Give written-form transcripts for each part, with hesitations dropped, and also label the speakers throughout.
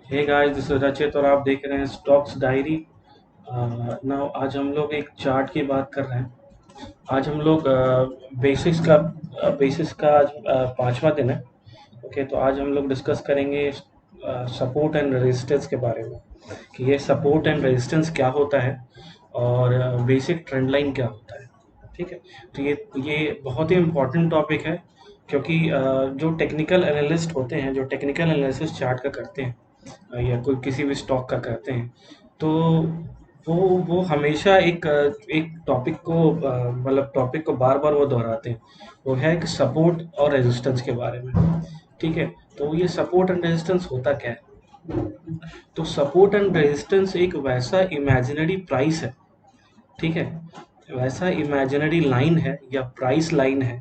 Speaker 1: Hey guys, this is रचित और आप देख रहे हैं स्टॉक्स डायरी। नाउ आज हम लोग एक चार्ट की बात कर रहे हैं। आज हम लोग बेसिस का आज पांचवा दिन है। ओके, तो आज हम लोग डिस्कस करेंगे सपोर्ट एंड रेजिस्टेंस के बारे में कि ये सपोर्ट एंड रेजिस्टेंस क्या होता है और बेसिक ट्रेंड लाइन क्या होता है। ठीक है, तो ये बहुत ही इम्पोर्टेंट टॉपिक है क्योंकि जो टेक्निकल एनालिस्ट होते हैं, जो टेक्निकल एनालिसिस चार्ट का करते हैं या कोई किसी भी स्टॉक का करते हैं, तो वो वो हमेशा एक टॉपिक को मतलब टॉपिक को बार बार वो दोहराते हैं। वो है कि सपोर्ट और रेजिस्टेंस के बारे में। ठीक है, तो ये सपोर्ट एंड रेजिस्टेंस होता क्या है? तो सपोर्ट एंड रेजिस्टेंस एक वैसा इमेजिनरी प्राइस है। ठीक है, वैसा इमेजिनरी लाइन है या प्राइस लाइन है।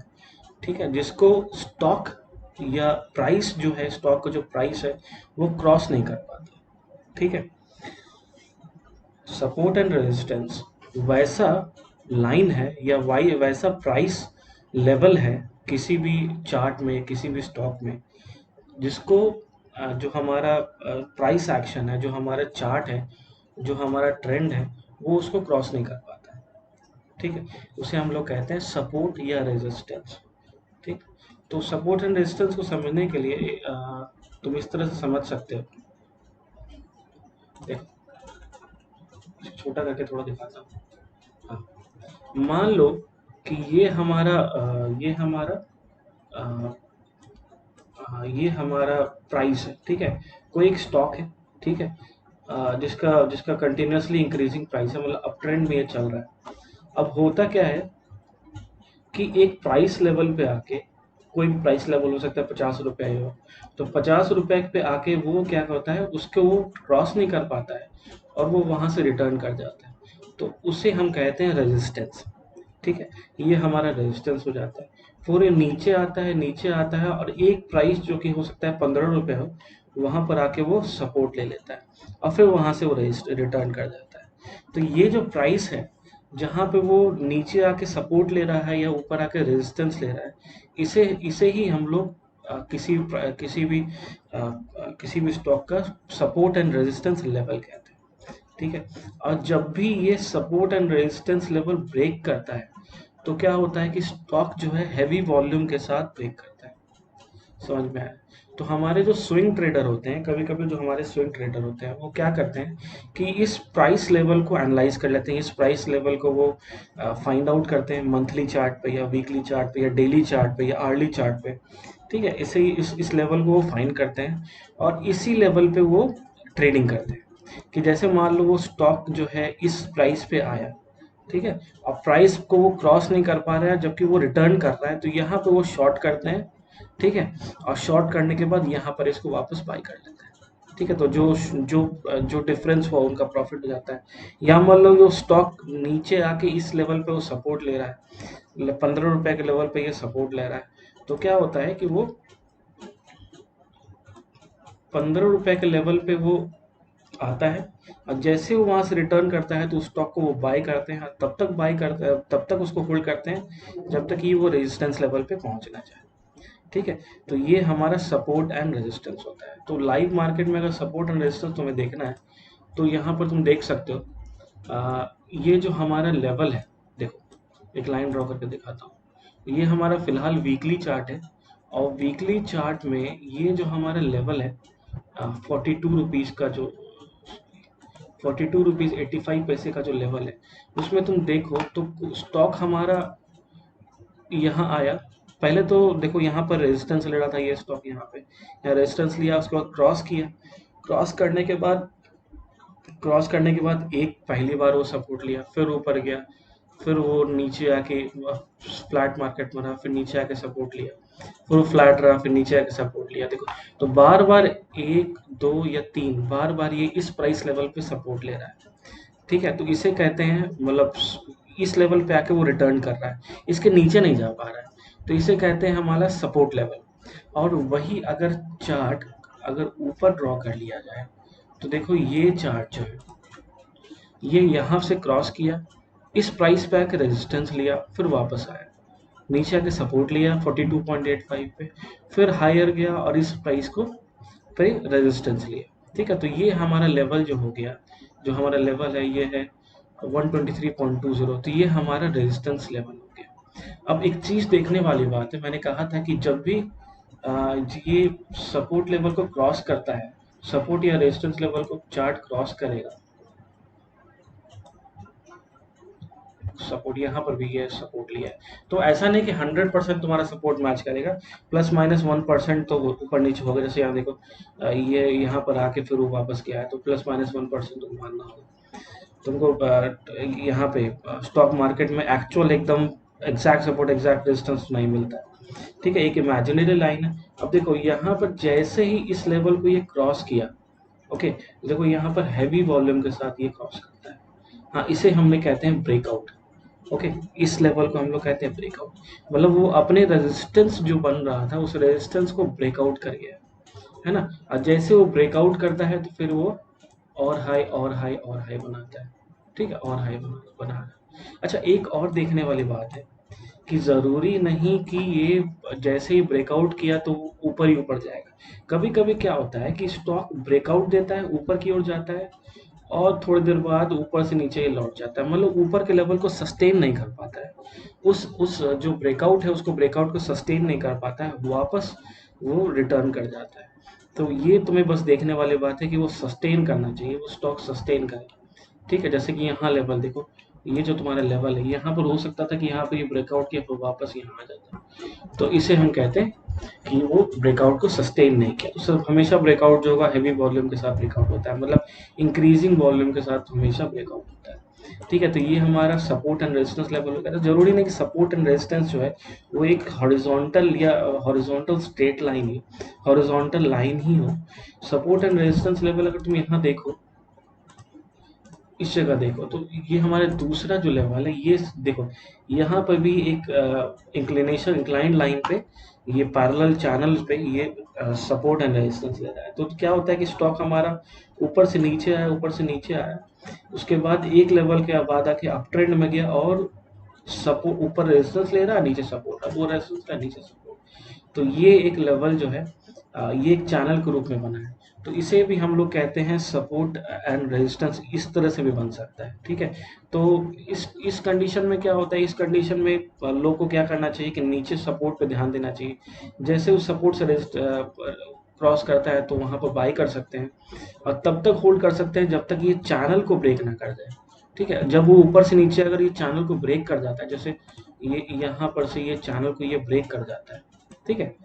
Speaker 1: ठीक है, जिसको स्टॉक या प्राइस जो है, स्टॉक का जो प्राइस है वो क्रॉस नहीं कर पाता। ठीक है, सपोर्ट एंड रेजिस्टेंस वैसा लाइन है या वाई वैसा प्राइस लेवल है किसी भी चार्ट में, किसी भी स्टॉक में, जिसको जो हमारा प्राइस एक्शन है, जो हमारा चार्ट है, जो हमारा ट्रेंड है, वो उसको क्रॉस नहीं कर पाता है। ठीक है, उसे हम लोग कहते हैं सपोर्ट या रेजिस्टेंस। ठीक, तो सपोर्ट एंड रेजिस्टेंस को समझने के लिए तुम इस तरह से समझ सकते हो। देखो, छोटा करके थोड़ा दिखाता हूँ। हाँ, मान लो कि अ, ये हमारा प्राइस है। ठीक है, कोई एक स्टॉक है। ठीक है, जिसका जिसका कंटिन्यूअसली इंक्रीजिंग प्राइस है, मतलब अप ट्रेंड में ये चल रहा है। अब होता क्या है कि एक प्राइस लेवल पे आके, कोई भी प्राइस लेवल हो सकता है 50 रुपये हो, तो 50 रुपये पे आके वो क्या होता है, उसको वो क्रॉस नहीं कर पाता है और वो वहां से रिटर्न कर जाता है। तो उसे हम कहते हैं रेजिस्टेंस। ठीक है, ये हमारा रेजिस्टेंस हो जाता है। फिर ये नीचे आता है, नीचे आता है और एक प्राइस जो कि हो सकता है 15 रुपये हो, वहां पर आके वो सपोर्ट ले लेता है और फिर वहां से वो रिटर्न कर जाता है। तो ये जो प्राइस है, जहाँ पे वो नीचे आके सपोर्ट ले रहा है या ऊपर आके रेजिस्टेंस ले रहा है, इसे इसे ही हम लोग किसी भी स्टॉक का सपोर्ट एंड रेजिस्टेंस लेवल कहते हैं। ठीक है, और जब भी ये support and resistance level break करता है, तो क्या होता है कि स्टॉक जो है हैवी वॉल्यूम के साथ ब्रेक करता है। समझ में आया? तो हमारे जो स्विंग ट्रेडर होते हैं, कभी कभी जो हमारे स्विंग ट्रेडर होते हैं, वो क्या करते हैं कि इस प्राइस लेवल को एनालाइज कर लेते हैं। इस प्राइस लेवल को वो फाइंड आउट करते हैं मंथली चार्ट पे या वीकली चार्ट पे या डेली चार्ट पे या अर्ली चार्ट पे। ठीक है, इसे इस लेवल को वो फाइंड करते हैं और इसी लेवल पे वो ट्रेडिंग करते हैं। कि जैसे मान लो वो स्टॉक जो है इस प्राइस पे आया। ठीक है, अब प्राइस को वो क्रॉस नहीं कर पा रहा है जबकि वो रिटर्न कर रहा है, तो यहाँ पे वो शॉर्ट करते हैं। ठीक है, और शॉर्ट करने के बाद यहाँ पर इसको वापस बाई कर लेते हैं। ठीक है, तो जो जो जो डिफरेंस हुआ उनका प्रॉफिट हो जाता है। या मान लो जो स्टॉक नीचे आके इस लेवल पे वो सपोर्ट ले रहा है, 15 रुपए के लेवल पे ये सपोर्ट ले रहा है, तो क्या होता है कि वो 15 रुपए के लेवल पे वो आता है और जैसे वो वहां से रिटर्न करता है तो उस स्टॉक को वो बाय करते हैं, तब तक बाय करते हैं, तब तक उसको होल्ड करते हैं जब तक कि वो रेजिस्टेंस लेवल पे पहुंच ना जाए। ठीक है, तो ये हमारा सपोर्ट एंड रेजिस्टेंस होता है। तो लाइव मार्केट में अगर सपोर्ट एंड रेजिस्टेंस तुम्हें देखना है, तो यहाँ पर तुम देख सकते हो। ये जो हमारा लेवल है, देखो एक लाइन ड्रॉ करके दिखाता हूँ। ये हमारा फिलहाल वीकली चार्ट है और वीकली चार्ट में ये जो हमारा लेवल है 42 रुपीज़ का, जो 42 रुपीज़ 85 पैसे का जो लेवल है, उसमें तुम देखो तो स्टॉक हमारा यहाँ आया। पहले तो देखो यहाँ पर रेजिस्टेंस ले रहा था ये स्टॉक, यहाँ पे यहाँ रेजिस्टेंस लिया, उसके बाद क्रॉस किया। क्रॉस करने के बाद क्रॉस करने के बाद एक पहली बार वो सपोर्ट लिया, फिर ऊपर गया, फिर वो नीचे आके फ्लैट मार्केट में रहा, फिर नीचे आके सपोर्ट लिया, फिर वो फ्लैट रहा, फिर नीचे आके सपोर्ट लिया। देखो, तो बार बार एक दो या तीन बार बार ये इस प्राइस लेवल पे सपोर्ट ले रहा है। ठीक है, तो इसे कहते हैं, मतलब इस लेवल पे आके वो रिटर्न कर रहा है, इसके नीचे नहीं जा पा रहा है, तो इसे कहते हैं हमारा सपोर्ट लेवल। और वही अगर चार्ट अगर ऊपर ड्रॉ कर लिया जाए, तो देखो ये चार्ट जो है, ये यहाँ से क्रॉस किया, इस प्राइस पे आके रेजिस्टेंस लिया, फिर वापस आया, नीचे आके सपोर्ट लिया 42.85 पे, फिर हायर गया और इस प्राइस को पे रेजिस्टेंस लिया। ठीक है, तो ये हमारा लेवल जो हो गया, जो हमारा लेवल है ये है 123.20, तो ये हमारा रेजिस्टेंस लेवल हो गया। अब एक चीज देखने वाली बात है, मैंने कहा था कि जब भी ये सपोर्ट लेवल को क्रॉस करता है, सपोर्ट या रेजिस्टेंस लेवल को चार्ट क्रॉस करेगा, सपोर्ट यहाँ पर भी ये सपोर्ट लिया है, तो ऐसा नहीं कि 100% तुम्हारा सपोर्ट मैच करेगा, प्लस माइनस 1% तो ऊपर नीचे होगा। जैसे यहाँ देखो ये यहाँ पर आके फिर वो वापस गया है, तो प्लस माइनस 1% तुम मानना होगा तुमको। यहाँ पे स्टॉक मार्केट में एक्चुअल एकदम एग्जैक्ट सपोर्ट एग्जैक्ट रेजिस्टेंस नहीं मिलता है, ठीक है, एक इमेजिनरी लाइन है। अब देखो यहाँ पर जैसे ही इस लेवल को ये क्रॉस किया, ओके, देखो यहाँ पर हैवी वॉल्यूम के साथ ये क्रॉस करता है, हाँ, इसे हमने कहते हैं ब्रेकआउट। ओके, इस लेवल को हम लोग कहते हैं ब्रेकआउट, मतलब वो अपने रेजिस्टेंस जो बन रहा था उस रेजिस्टेंस को ब्रेकआउट कर गया, है ना। और जैसे वो ब्रेकआउट करता है तो फिर वो और हाई और हाई और हाई बनाता है, ठीक है, और हाई बना रहा है। अच्छा, एक और देखने वाली बात है कि जरूरी नहीं कि ये जैसे ही ब्रेकआउट किया तो ऊपर ही ऊपर जाएगा। कभी कभी क्या होता है कि स्टॉक ब्रेकआउट देता है, ऊपर की ओर जाता है, और थोड़ी देर बाद ऊपर से नीचे ही लौट जाता है, मतलब ऊपर के लेवल को सस्टेन नहीं कर पाता है। उस जो ब्रेकआउट है उसको ब्रेकआउट को सस्टेन नहीं कर पाता है, वापस वो रिटर्न कर जाता है। तो ये तुम्हें बस देखने वाली बात है कि वो सस्टेन करना चाहिए, वो स्टॉक सस्टेन करे, ठीक है। जैसे कि यहाँ लेवल देखो, ये जो तुम्हारा लेवल है यहाँ पर हो सकता था कि यहाँ पर ये ब्रेकआउट किया तो वापस यहाँ आ जाता है, तो इसे हम कहते हैं कि वो ब्रेकआउट को सस्टेन नहीं किया। तो सिर्फ हमेशा ब्रेकआउट जो होगा हैवी वॉल्यूम के साथ ब्रेकआउट होता है, मतलब इंक्रीजिंग वॉल्यूम के साथ हमेशा ब्रेकआउट होता है, ठीक है। तो ये हमारा सपोर्ट एंड रेजिस्टेंस लेवल हो गया। तो जरूरी नहीं कि सपोर्ट एंड रेजिस्टेंस जो है वो एक हॉरिजॉन्टल या हॉरिजॉन्टल स्ट्रेट लाइन ही, हॉरिजॉन्टल लाइन ही हो। सपोर्ट एंड रेजिस्टेंस लेवल अगर तुम यहाँ देखो, इस जगह देखो, तो ये हमारा दूसरा जो लेवल है, ये देखो यहाँ पर भी एक इंक्लिनेशन इंक्लाइंड लाइन पे, ये पैरेलल चैनल पे ये सपोर्ट एंड रेजिस्टेंस ले रहा है। तो क्या होता है कि स्टॉक हमारा ऊपर से नीचे आया, ऊपर से नीचे आया, उसके बाद एक लेवल के बाद आके अप ट्रेंड में गया और सपोर्ट, ऊपर रेजिस्टेंस ले रहा है, नीचे सपोर्ट, अब वो रेजिस्टेंस का नीचे सपोर्ट। तो ये एक लेवल जो है ये एक चैनल के रूप में बना है, तो इसे भी हम लोग कहते हैं सपोर्ट एंड रेजिस्टेंस, इस तरह से भी बन सकता है, ठीक है। तो इस कंडीशन में क्या होता है, इस कंडीशन में लोग को क्या करना चाहिए कि नीचे सपोर्ट पे ध्यान देना चाहिए। जैसे उस सपोर्ट से क्रॉस करता है तो वहां पर बाई कर सकते हैं, और तब तक होल्ड कर सकते हैं जब तक ये चैनल को ब्रेक ना कर जाए, ठीक है। जब वो ऊपर से नीचे अगर ये चैनल को ब्रेक कर जाता है, जैसे ये यहाँ पर से ये चैनल को ये ब्रेक कर जाता है, ठीक है,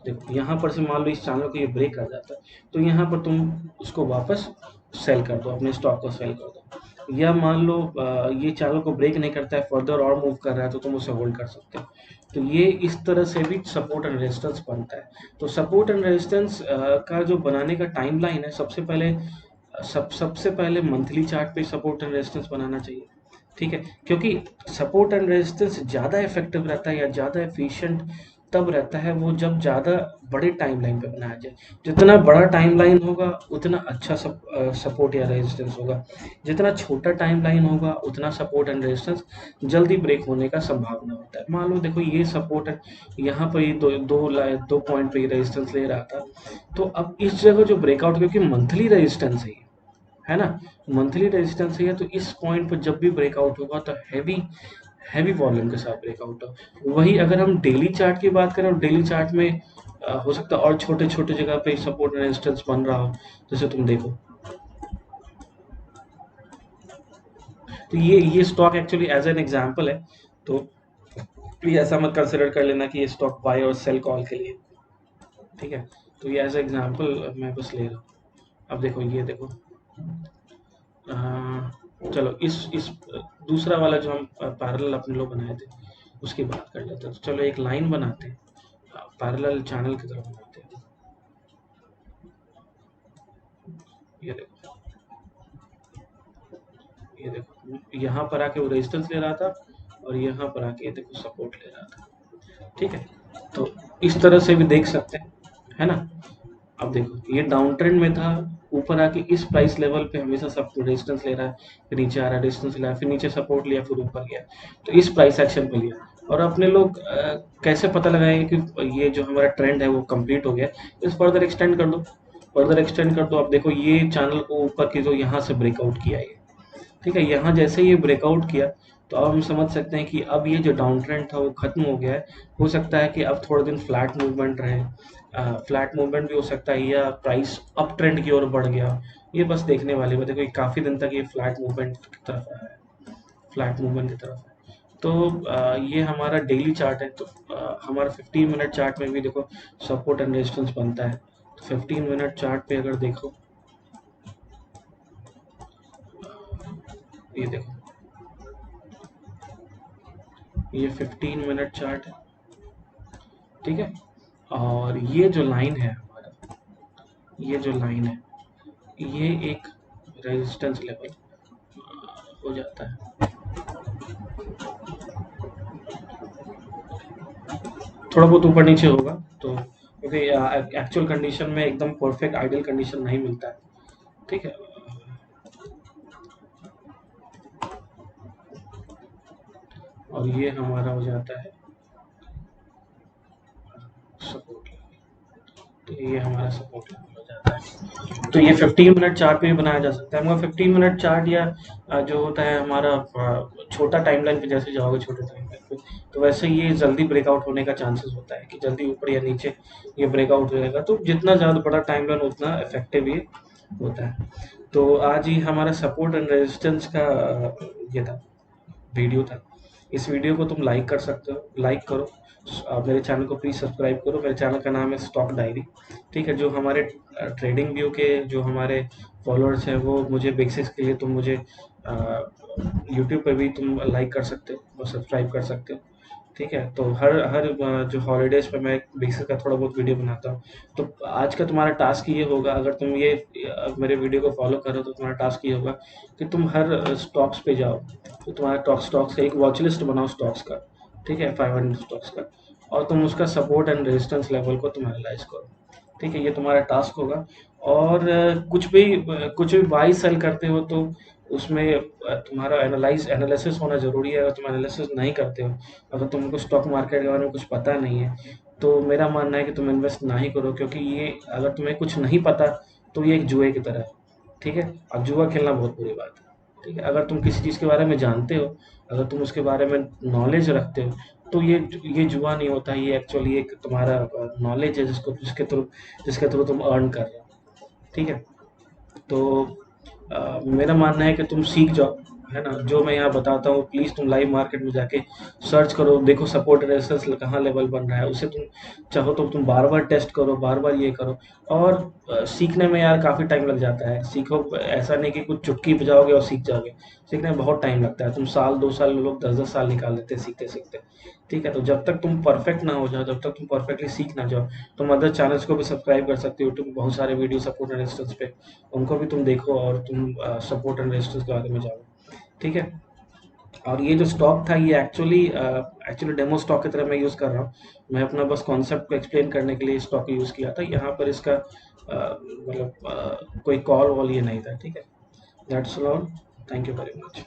Speaker 1: देखो यहाँ पर से मान लो इस चैनल को ये ब्रेक कर जाता है, तो यहाँ पर तुम उसको वापस सेल कर दो, अपने स्टॉक को सेल कर दो। या मान लो ये चैनल को ब्रेक नहीं करता है, फर्दर और मूव कर रहा है, तो तुम उसे होल्ड कर सकते हो। तो ये इस तरह से भी सपोर्ट एंड रेजिस्टेंस बनता है। तो सपोर्ट एंड रेजिस्टेंस का जो बनाने का टाइम लाइन है, सबसे पहले मंथली चार्ट पे सपोर्ट एंड रेजिस्टेंस बनाना चाहिए, ठीक है, क्योंकि सपोर्ट एंड रेजिस्टेंस ज़्यादा इफेक्टिव रहता है या ज़्यादा एफिशिएंट तब रहता है वो जब ज़्यादा बड़े टाइमलाइन पे बनाया जाए। जितना बड़ा टाइमलाइन होगा उतना अच्छा सपोर्ट या रेजिस्टेंस होगा, जितना छोटा टाइमलाइन होगा उतना सपोर्ट एंड रेजिस्टेंस जल्दी ब्रेक होने का संभावना होता है। मान लो देखो ये सपोर्ट है, यहाँ पर ये दो पॉइंट पे रेजिस्टेंस ले रहा था, तो अब इस जगह जो ब्रेकआउट, क्योंकि मंथली रेजिस्टेंस है ना, मंथली रेजिस्टेंस है, तो इस पॉइंट पर जब भी ब्रेकआउट होगा तो हैवी हैवी वॉल्यूम के साथ ब्रेकआउट हो। वही अगर हम डेली चार्ट की बात करें, और डेली चार्ट में हो सकता है और छोटे छोटे जगह पे सपोर्ट एंड रेजिस्टेंस बन रहा हो, जैसे तुम देखो, तो ये stock actually as an example है, तो ये ऐसा मत कंसिडर कर लेना कि ये स्टॉक बाय और सेल कॉल के लिए, ठीक है। तो ये एज एग्जांपल मैं बस ले रहा हूँ। अब देखो ये देखो, चलो इस दूसरा वाला जो हम पैरेलल अपने लोग बनाए थे उसकी बात कर लेते हैं। तो चलो एक लाइन बनाते हैं, पैरेलल चैनल की तरफ बनाते हैं। ये देखो, ये देखो यहाँ पर आके वो रेजिस्टेंस ले रहा था, और यहाँ पर आके देखो सपोर्ट ले रहा था, ठीक है। तो इस तरह से भी देख सकते हैं, है ना। अब देखो ये डाउन ट्रेंड में था, ऊपर आके इस प्राइस लेवल पे हमेशा सब रेजिस्टेंस ले रहा है, फिर नीचे आ रहा है, रेजिस्टेंस ले रहा है, फिर नीचे सपोर्ट लिया, फिर ऊपर गया, तो इस प्राइस एक्शन पे लिया। और अपने लोग कैसे पता लगाएंगे कि ये जो हमारा ट्रेंड है वो कंप्लीट हो गया, इस फर्दर एक्सटेंड कर दो, फर्दर एक्सटेंड कर दो। अब देखो ये चैनल को ऊपर की जो यहाँ से ब्रेकआउट किया है, ठीक है, यहाँ जैसे ये ब्रेकआउट किया तो अब हम समझ सकते हैं कि अब ये जो डाउन ट्रेंड था वो खत्म हो गया है। हो सकता है कि अब थोड़े दिन फ्लैट मूवमेंट रहे, फ्लैट मूवमेंट भी हो सकता है, या प्राइस अप ट्रेंड की ओर बढ़ गया। ये बस देखने वाली बात है, देखो काफ़ी दिन तक ये फ्लैट मूवमेंट की तरफ रहा है, फ्लैट मूवमेंट की तरफ है। तो ये हमारा डेली चार्ट है। तो हमारा 15 मिनट चार्ट में भी देखो सपोर्ट एंड रेजिस्टेंस बनता है। तो 15 मिनट चार्ट पे अगर देखो, ये देखो, ये 15 मिनट चार्ट है, ठीक है। और ये जो लाइन है हमारा, ये जो लाइन है, ये एक रेजिस्टेंस लेवल हो जाता है। थोड़ा बहुत ऊपर नीचे होगा, तो क्योंकि एक्चुअल कंडीशन में एकदम परफेक्ट आइडियल कंडीशन नहीं मिलता है, ठीक है। और ये हमारा हो जाता है सपोर्ट, तो ये हमारा सपोर्ट हो जाता है। तो ये 15 मिनट चार्ट पे भी बनाया जा सकता है, मगर 15 मिनट चार्ट या जो होता है हमारा छोटा टाइमलाइन पे जैसे जाओगे छोटे टाइमलाइन पे, तो वैसे ये जल्दी ब्रेकआउट होने का चांसेस होता है कि जल्दी ऊपर या नीचे ये ब्रेकआउट हो जाएगा। तो जितना ज़्यादा बड़ा टाइमलाइन उतना इफेक्टिव ये होता है। तो आज ही हमारा सपोर्ट एंड रेजिस्टेंस का ये था, वीडियो था। इस वीडियो को तुम लाइक कर सकते हो, लाइक करो। मेरे चैनल को प्लीज़ सब्सक्राइब करो। मेरे चैनल का नाम है स्टॉक डायरी, ठीक है। जो हमारे ट्रेडिंग व्यू के जो हमारे फॉलोअर्स हैं वो मुझे बेसिक्स के लिए तुम मुझे यूट्यूब पे भी तुम लाइक कर सकते हो और सब्सक्राइब कर सकते हो, ठीक है। तो हर हर जो हॉलीडेज़ पे मैं बेसिस का थोड़ा बहुत वीडियो बनाता हूँ। तो आज का तुम्हारा टास्क ये होगा, अगर तुम ये मेरे वीडियो को फॉलो करो तो तुम्हारा टास्क ये होगा कि तुम हर स्टॉक्स पे जाओ, तो तुम्हारा स्टॉक्स का एक वॉच लिस्ट बनाओ स्टॉक्स का, ठीक है, 500 स्टॉक्स का, और तुम उसका सपोर्ट एंड रेजिस्टेंस लेवल को तुम एनालाइज करो, ठीक है। ये तुम्हारा टास्क होगा। और कुछ भी बाई सेल करते हो तो उसमें तुम्हारा एनालिसिस होना ज़रूरी है। अगर तुम एनालिसिस नहीं करते हो, अगर तुमको स्टॉक मार्केट के बारे में कुछ पता नहीं है, तो मेरा मानना है कि तुम इन्वेस्ट ना ही करो, क्योंकि ये अगर तुम्हें कुछ नहीं पता तो ये एक जुए की तरह है, ठीक है। अब जुआ खेलना बहुत बुरी बात है, ठीक है। अगर तुम किसी चीज़ के बारे में जानते हो, अगर तुम उसके बारे में नॉलेज रखते हो, तो ये जुआ नहीं होता, ये एक्चुअली एक तुम्हारा नॉलेज है जिसके थ्रू तुम अर्न कर रहे हो, ठीक है। तो मेरा मानना है कि तुम सीख जाओ, है ना। जो मैं यहाँ बताता हूँ प्लीज़ तुम लाइव मार्केट में जाके सर्च करो, देखो सपोर्ट रेजिस्टेंस कहाँ लेवल बन रहा है, उसे तुम चाहो तो तुम बार बार टेस्ट करो, बार बार ये करो। और सीखने में यार काफ़ी टाइम लग जाता है। सीखो, ऐसा नहीं कि कुछ चुटकी बजाओगे और सीख जाओगे, सीखने में बहुत टाइम लगता है। तुम साल 2 साल, लोग 10-10 साल निकाल लेते हैं सीखते सीखते, ठीक है। तो जब तक तुम परफेक्ट ना हो जाओ, जब तक तुम परफेक्टली सीख ना जाओ, तुम अदर चैनल्स को भी सब्सक्राइब कर सकते हो। यूट्यूब बहुत सारे वीडियो सपोर्ट एंड रेजिस्टेंस पे, उनको भी तुम देखो और तुम सपोर्ट एंड रेजिस्टेंस के बारे में जानो, ठीक है। और ये जो स्टॉक था ये एक्चुअली डेमो स्टॉक की तरह मैं यूज़ कर रहा हूँ। मैं अपना बस कॉन्सेप्ट को एक्सप्लेन करने के लिए स्टॉक यूज़ किया था। यहाँ पर इसका मतलब कोई कॉल वॉल ये नहीं था, ठीक है। That's all. Thank you very much.